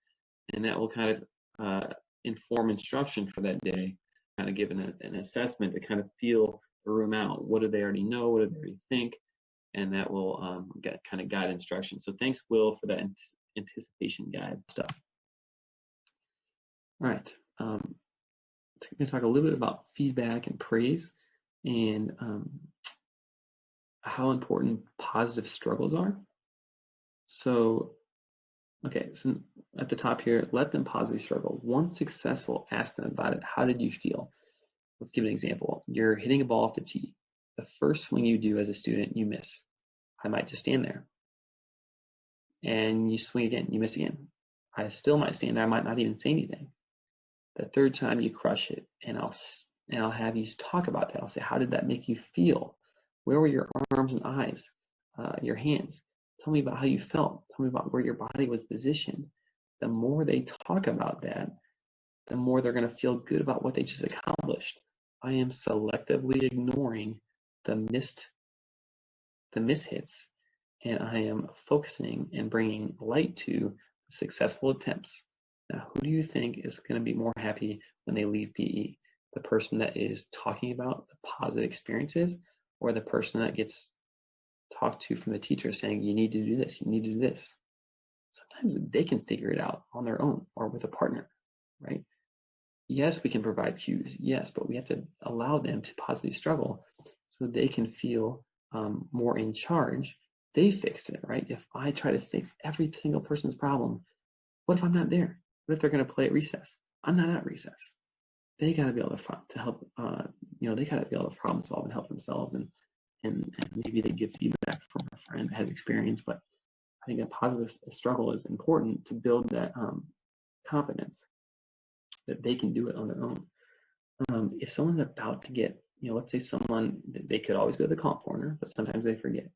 and that will kind of inform instruction for that day, kind of give an assessment to kind of feel the room out. What do they already know? What do they already think? And that will kind of guide instruction. So thanks, Will, for that anticipation guide stuff. All right, so I'm going to talk a little bit about feedback and praise, and how important positive struggles are. So, okay, so at the top here, let them positively struggle. Once successful, ask them about it. How did you feel? Let's give an example. You're hitting a ball off the tee. The first swing you do as a student, you miss. I might just stand there. And you swing again, you miss again. I still might stand there, I might not even say anything. The third time you crush it, and I'll have you talk about that. I'll say, how did that make you feel? Where were your arms and eyes, your hands? Tell me about how you felt. Tell me about where your body was positioned. The more they talk about that, the more they're going to feel good about what they just accomplished. I am selectively ignoring the mishits, and I am focusing and bringing light to successful attempts. Now, who do you think is going to be more happy when they leave PE? The person that is talking about the positive experiences, or the person that gets talked to from the teacher saying, you need to do this, you need to do this? Sometimes they can figure it out on their own or with a partner, right? Yes, we can provide cues, yes, but we have to allow them to positively struggle so they can feel more in charge. They fix it, right? If I try to fix every single person's problem, what if I'm not there? What if they're going to play at recess? I'm not at recess. They got to be able to help. They got to be able to problem solve and help themselves, and maybe they give feedback from a friend that has experience. But I think a positive struggle is important to build that confidence that they can do it on their own. If someone's about to get, let's say someone, they could always go to the comp corner, but sometimes they forget.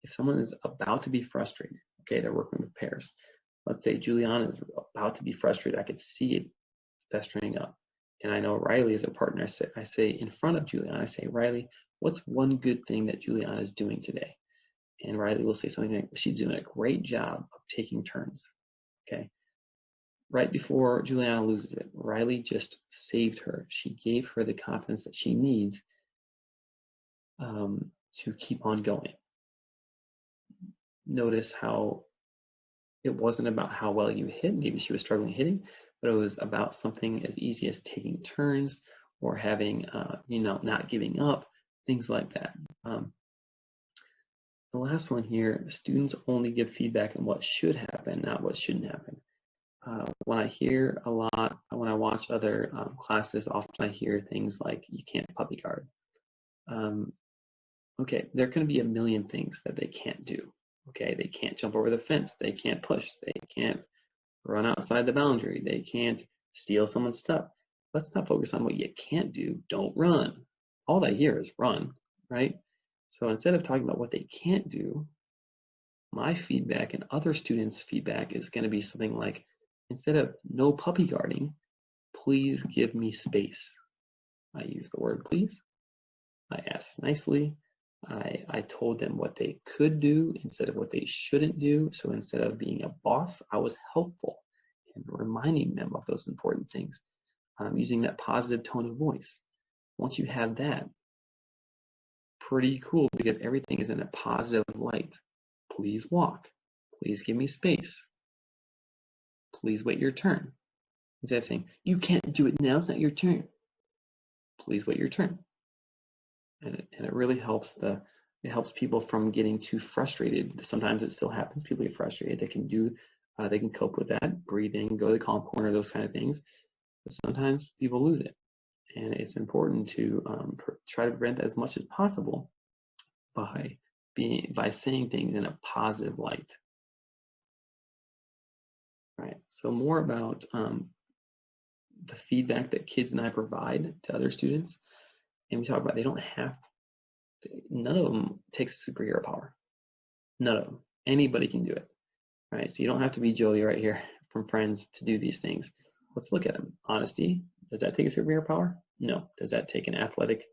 If someone is about to be frustrated, okay, they're working with pairs. Let's say Juliana is about to be frustrated. I could see it festering up. And I know Riley is a partner. I say in front of Juliana, I say, Riley, what's one good thing that Juliana is doing today? And Riley will say something like, she's doing a great job of taking turns, okay? Right before Juliana loses it, Riley just saved her. She gave her the confidence that she needs to keep on going. Notice how it wasn't about how well you hit. Maybe she was struggling hitting, but it was about something as easy as taking turns or having, not giving up, things like that. The last one here, students only give feedback on what should happen, not what shouldn't happen. When I hear a lot, when I watch other classes, often I hear things like, you can't puppy guard. Okay, there can be a million things that they can't do. Okay, they can't jump over the fence, they can't push, they can't run outside the boundary, they can't steal someone's stuff. Let's not focus on what you can't do. Don't run. All I hear is run, right? So instead of talking about what they can't do, my feedback and other students' feedback is going to be something like, instead of no puppy guarding, please give me space. I use the word please. I asked nicely. I told them what they could do instead of what they shouldn't do. So instead of being a boss, I was helpful in reminding them of those important things, using that positive tone of voice. Once you have that, pretty cool, because everything is in a positive light. Please walk. Please give me space. Please wait your turn. Instead of saying, you can't do it now, it's not your turn. Please wait your turn. And it really helps people from getting too frustrated. Sometimes it still happens. People get frustrated. They can cope with that, breathing, go to the calm corner, those kind of things. But sometimes people lose it, and it's important to try to prevent that as much as possible by saying things in a positive light. Right. So more about the feedback that kids and I provide to other students. And we talk about none of them takes superhero power. None of them. Anybody can do it, right? So you don't have to be Joey right here from Friends to do these things. Let's look at them. Honesty. Does that take a superhero power? No. Does that take an athletic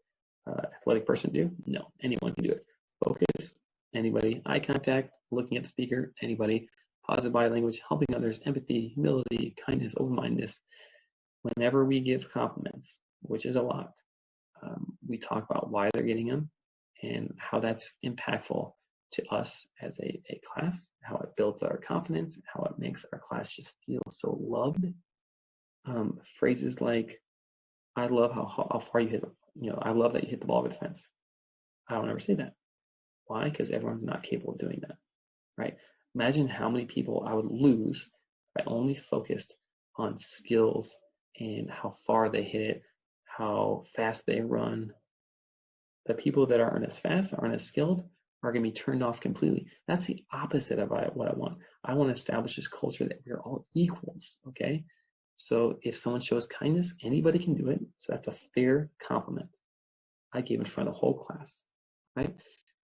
person to do? No. Anyone can do it. Focus. Anybody? Eye contact, looking at the speaker. Anybody? Positive body language, helping others, empathy, humility, kindness, open-mindedness. Whenever we give compliments, which is a lot, we talk about why they're getting them and how that's impactful to us as a class, how it builds our confidence, how it makes our class just feel so loved. Phrases like, I love how far you hit, I love that you hit the ball over the fence. I don't ever say that. Why? Because everyone's not capable of doing that, right? Imagine how many people I would lose if I only focused on skills and how far they hit it, how fast they run. The people that aren't as fast, aren't as skilled, are going to be turned off completely. That's the opposite of what I want. I want to establish this culture that we're all equals, okay? So if someone shows kindness, anybody can do it. So that's a fair compliment. I gave in front of the whole class, right?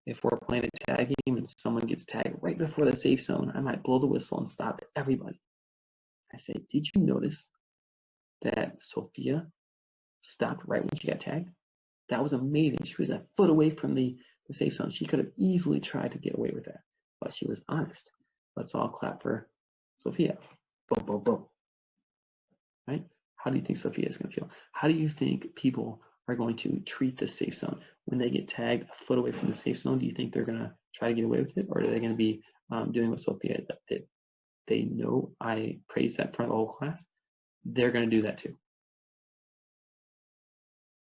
If we're playing a tag game and someone gets tagged right before the safe zone, I might blow the whistle and stop everybody. I say, did you notice that Sophia stopped right when she got tagged? That was amazing. She was a foot away from the safe zone. She could have easily tried to get away with that, but she was honest. Let's all clap for Sophia. Boom, boom, boom. Right? How do you think Sophia is going to feel? How do you think people are going to treat the safe zone? When they get tagged a foot away from the safe zone, do you think they're going to try to get away with it? Or are they going to be doing what Sophia did? They know I praise that in front of the whole class. They're going to do that too.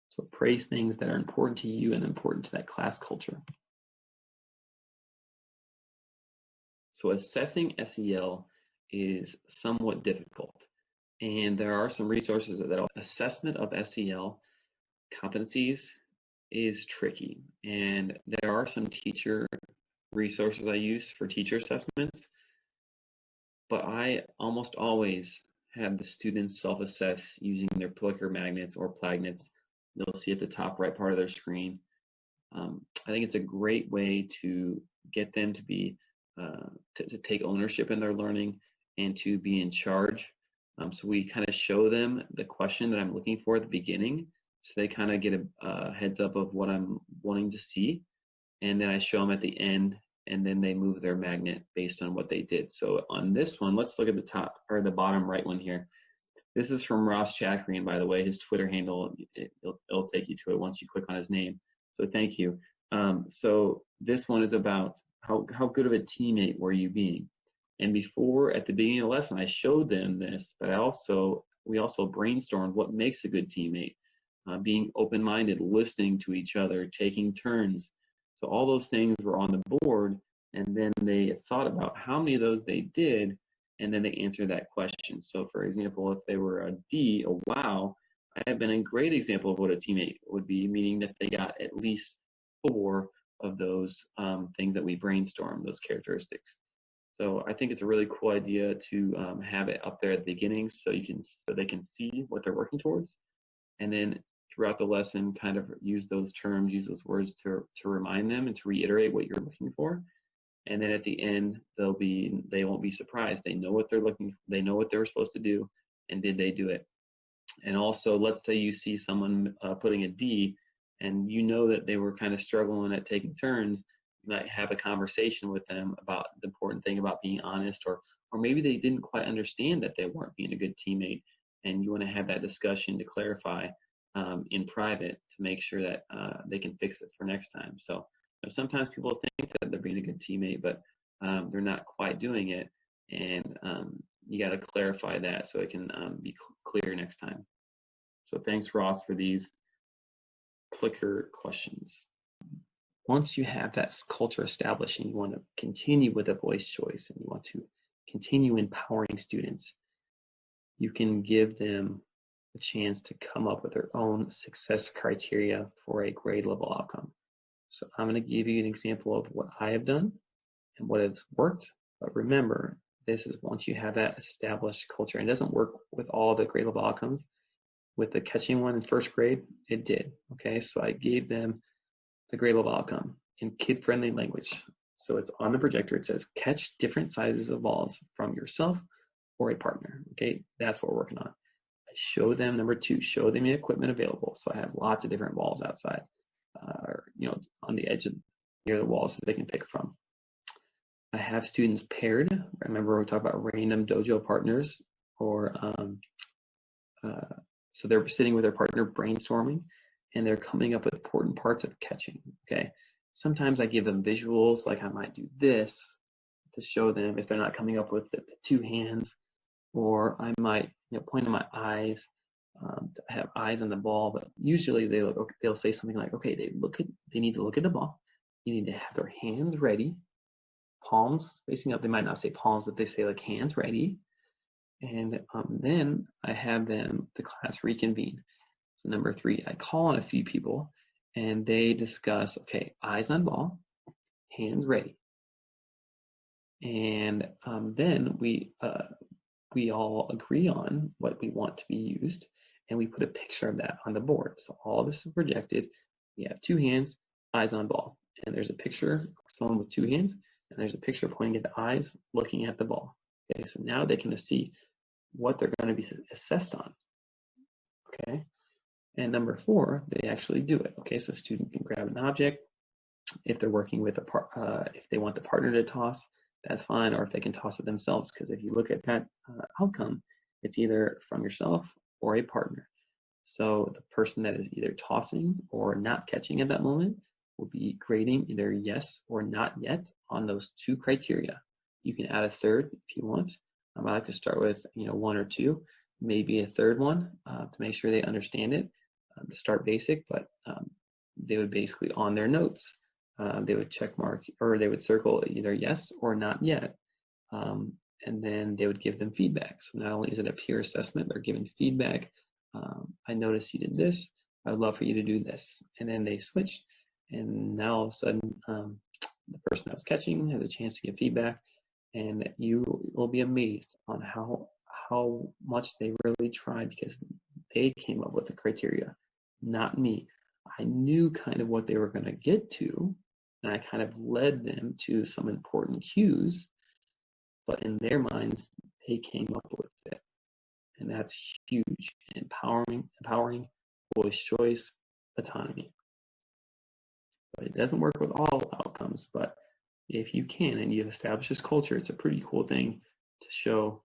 So praise things that are important to you and important to that class culture. So assessing SEL is somewhat difficult. And there are some resources that assessment of SEL competencies is tricky. And there are some teacher resources I use for teacher assessments, but I almost always have the students self-assess using their clicker magnets or plagnets. You'll see at the top right part of their screen. I think it's a great way to get them to be to take ownership in their learning and to be in charge. So we kind of show them the question that I'm looking for at the beginning, so they kind of get a heads up of what I'm wanting to see, and then I show them at the end, and then they move their magnet based on what they did. So on this one, let's look at the top or the bottom right one here. This is from Ross Chakrian, by the way. His Twitter handle, it'll take you to it once you click on his name. So thank you. So this one is about how good of a teammate were you being? And before, at the beginning of the lesson, I showed them this, but we also brainstormed what makes a good teammate. Being open-minded, listening to each other, taking turns. So all those things were on the board, and then they thought about how many of those they did, and then they answered that question. So for example, if they were a D, a wow, I have been a great example of what a teammate would be, meaning that they got at least 4 of those things that we brainstormed, those characteristics. So I think it's a really cool idea to have it up there at the beginning so they can see what they're working towards, and then throughout the lesson kind of use those terms, use those words to remind them and to reiterate what you're looking for. And then at the end, they won't be surprised. They know what they're they know what they were supposed to do, and did they do it? And also, let's say you see someone putting a D, and you know that they were kind of struggling at taking turns. You might have a conversation with them about the important thing about being honest, or maybe they didn't quite understand that they weren't being a good teammate, and you want to have that discussion to clarify in private to make sure that they can fix it for next time. So sometimes people think that they're being a good teammate, but they're not quite doing it, and you got to clarify that so it can be clear next time. So thanks, Ross, for these clicker questions. Once you have that culture established and you want to continue with a voice choice and you want to continue empowering students, you can give them a chance to come up with their own success criteria for a grade level outcome. So I'm going to give you an example of what I have done and what has worked. But remember, this is once you have that established culture, and it doesn't work with all the grade level outcomes. With the catching one in first grade, it did. Okay, so I gave them the grade level outcome in kid-friendly language. So it's on the projector. It says catch different sizes of balls from yourself or a partner. Okay, that's what we're working on. I show them, number 2, show them the equipment available. So I have lots of different balls outside, on the edge of near the wall so they can pick from. I have students paired. Remember we talked about random dojo partners, or so they're sitting with their partner brainstorming, and they're coming up with important parts of catching. Okay. Sometimes I give them visuals, like I might do this to show them if they're not coming up with the two hands, or I might point to my eyes. I have eyes on the ball, but usually they'll say something like, okay, they need to look at the ball. You need to have their hands ready, palms facing up. They might not say palms, but they say like hands ready. And then I have the class reconvene. So number 3, I call on a few people and they discuss, okay, eyes on ball, hands ready. And then we all agree on what we want to be used, and we put a picture of that on the board. So all of this is projected. We have 2 hands, eyes on ball, and there's a picture of someone with 2 hands, and there's a picture pointing at the eyes looking at the ball. Okay, so now they can see what they're going to be assessed on. Okay, and number 4, they actually do it. Okay, so a student can grab an object. If they're working with if they want the partner to toss, that's fine, or if they can toss it themselves, because if you look at that outcome, it's either from yourself or a partner. So the person that is either tossing or not catching at that moment will be grading either yes or not yet on those 2 criteria. You can add a third if you want. I like to start with 1 or 2, maybe a third one to make sure they understand it, to start basic, but they would basically on their notes, they would check mark, or they would circle either yes or not yet, and then they would give them feedback. So not only is it a peer assessment, they're giving feedback. I noticed you did this. I'd love for you to do this. And then they switched, and now all of a sudden, the person that was catching has a chance to give feedback, and you will be amazed on how much they really tried, because they came up with the criteria, not me. I knew kind of what they were going to get to, and I kind of led them to some important cues, but in their minds, they came up with it. And that's huge. Empowering voice choice, autonomy. But it doesn't work with all outcomes, but if you can and you've established this culture, it's a pretty cool thing to show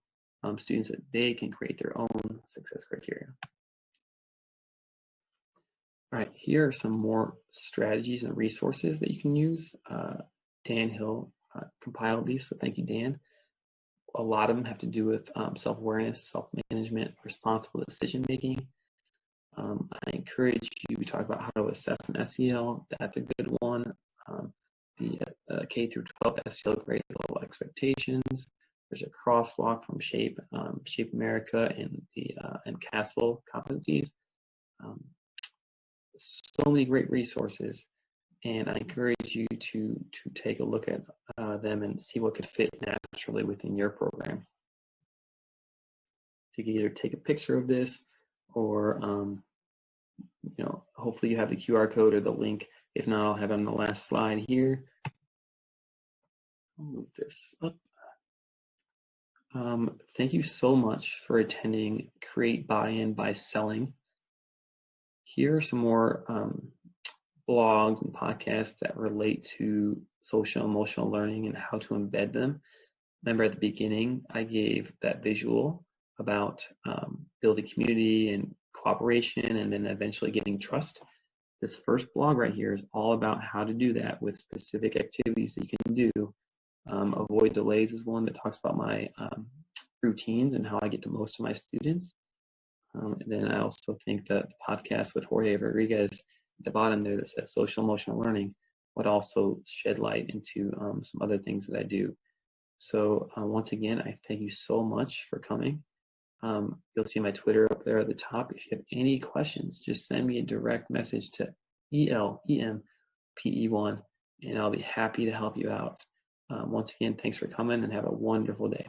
students that they can create their own success criteria. All right, here are some more strategies and resources that you can use. Dan Hill compiled these, so thank you, Dan. A lot of them have to do with self-awareness, self-management, responsible decision-making. I encourage you to talk about how to assess an SEL. That's a good one. The K through 12 SEL grade level expectations. There's a crosswalk from Shape America, and Castle competencies. So many great resources, and I encourage you to take a look at them and see what could fit naturally within your program. So you can either take a picture of this, or hopefully you have the QR code or the link. If not, I'll have it on the last slide here. I'll move this up. Thank you so much for attending Create Buy-in by Selling. Here are some more blogs and podcasts that relate to social emotional learning and how to embed them. Remember at the beginning, I gave that visual about building community and cooperation, and then eventually getting trust. This first blog right here is all about how to do that with specific activities that you can do. Avoid delays is one that talks about my routines and how I get the most of my students. And then I also think that the podcast with Jorge Rodriguez at the bottom there that says social emotional learning would also shed light into some other things that I do. So once again, I thank you so much for coming. You'll see my Twitter up there at the top. If you have any questions, just send me a direct message to ELEMPE1, and I'll be happy to help you out. Once again, thanks for coming, and have a wonderful day.